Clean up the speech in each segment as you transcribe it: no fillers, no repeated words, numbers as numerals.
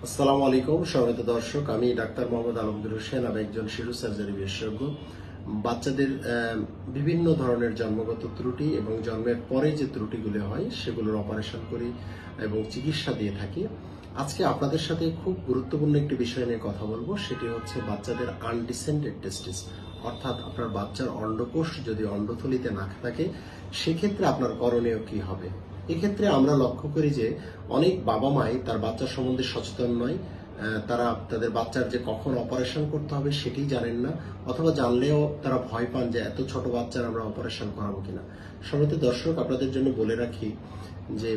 আসসালামু আলাইকুম সম্মানিত দর্শক, আমি ডাক্তার মোহাম্মদ আলমগীর হোসেন। আমি একজন শিশু সার্জারি বিশেষজ্ঞ। বাচ্চাদের বিভিন্ন ধরনের জন্মগত ত্রুটি এবং জন্মের পরে যে ত্রুটিগুলো হয় সেগুলোর অপারেশন করি এবং চিকিৎসা দিয়ে থাকি। আজকে আপনাদের সাথে খুব গুরুত্বপূর্ণ একটি বিষয় নিয়ে কথা বলবো, সেটি হচ্ছে বাচ্চাদের আনডিসেন্ডেড টেস্টিস, অর্থাৎ আপনার বাচ্চার অন্ডকোষ যদি অন্ডথলিতে না থাকে সেক্ষেত্রে আপনার করণীয় কি হবে। এক্ষেত্রে আমরা লক্ষ্য করি যে অনেক বাবা মাই তার বাচ্চা সম্বন্ধে সচেতন নয়। তারা তাদের বাচ্চার যে কখন অপারেশন করতে হবে সেটি জানেন না, অথবা জানলেও তারা ভয় পান যে এত ছোট বাচ্চার আমরা অপারেশন করাবো কিনা। সম্মানিত দর্শক, আপনাদের জন্য বলে রাখি যে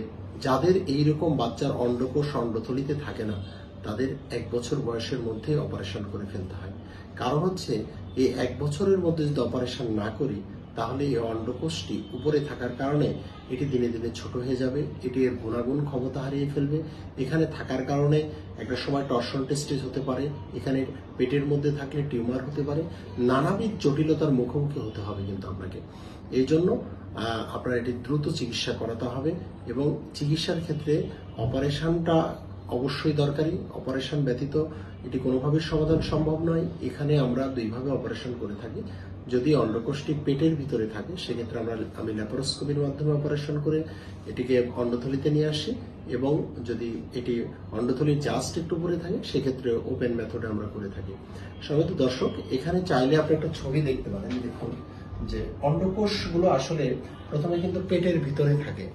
যাদের এইরকম বাচ্চার অন্ডকোষ অন্ডথলিতে থাকে না তাদের 1 বছর বয়সের মধ্যে অপারেশন করে ফেলতে হয়। কারণ হচ্ছে এই 1 বছরের মধ্যে যদি অপারেশন না করি তাহলে এই অন্ডকোষটি উপরে থাকার কারণে এটি দিনে দিনে ছোট হয়ে যাবে, এটি এর গুণাগুণ ক্ষমতা হারিয়ে ফেলবে। এখানে থাকার কারণে একটা সময় টর্শন টেস্টিস হতে পারে, এখানে পেটের মধ্যে থাকলে টিউমার হতে পারে, নানাবিধ জটিলতার মুখোমুখি হতে হবে কিন্তু আপনাকে। এই জন্য আপনার এটি দ্রুত চিকিৎসা করাতে হবে এবং চিকিৎসার ক্ষেত্রে অপারেশনটা অবশ্যই দরকারি। অপারেশন ব্যতীত এটি কোনোভাবে সমাধান সম্ভব নয়। এখানে আমরা দুইভাবে অপারেশন করে থাকি। যদি অন্ডকোষটি পেটের ভিতরে থাকে সেক্ষেত্রে আমি ল্যাপারোস্কোপির মাধ্যমে অপারেশন করে এটিকে অন্ডথলিতে নিয়ে আসি, এবং যদি এটি অন্ডথলির জাস্ট একটু উপরে থাকে সেক্ষেত্রে ওপেন মেথডে আমরা করে থাকি। সম্মানিত দর্শক, এখানে চাইলে আপনি একটা ছবি দেখতে পারেন। দেখুন যে অন্ডকোষগুলো আসলে প্রথমে কিন্তু পেটের ভিতরে থাকে,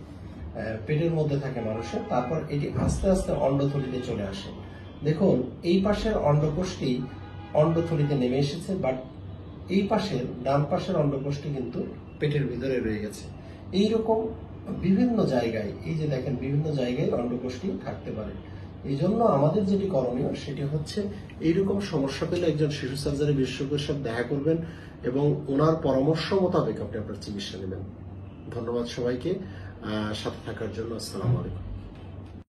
পেটের মধ্যে থাকে মানুষের, তারপর এটি আস্তে আস্তে অন্ডথলিতে চলে আসে। দেখুন এই পাশের অন্ডকোষটি অন্ডথলিতে নেমে এসেছে, বাট এই পাশের ডান পাশের অন্ডকোষটি কিন্তু পেটের ভিতরে রয়ে গেছে। এইরকম বিভিন্ন জায়গায়, এই যে দেখেন, বিভিন্ন জায়গায় অন্ডকোষটি থাকতে পারে। এই জন্য আমাদের যেটি করণীয় সেটি হচ্ছে এইরকম সমস্যা পেলে একজন শিশু সার্জারি বিশেষজ্ঞের সাথে দেখা করবেন এবং ওনার পরামর্শ মোতাবেক আপনি আপনার চিকিৎসা নেবেন। ধন্যবাদ সবাইকে সাথে থাকার জন্য। আসসালামু আলাইকুম।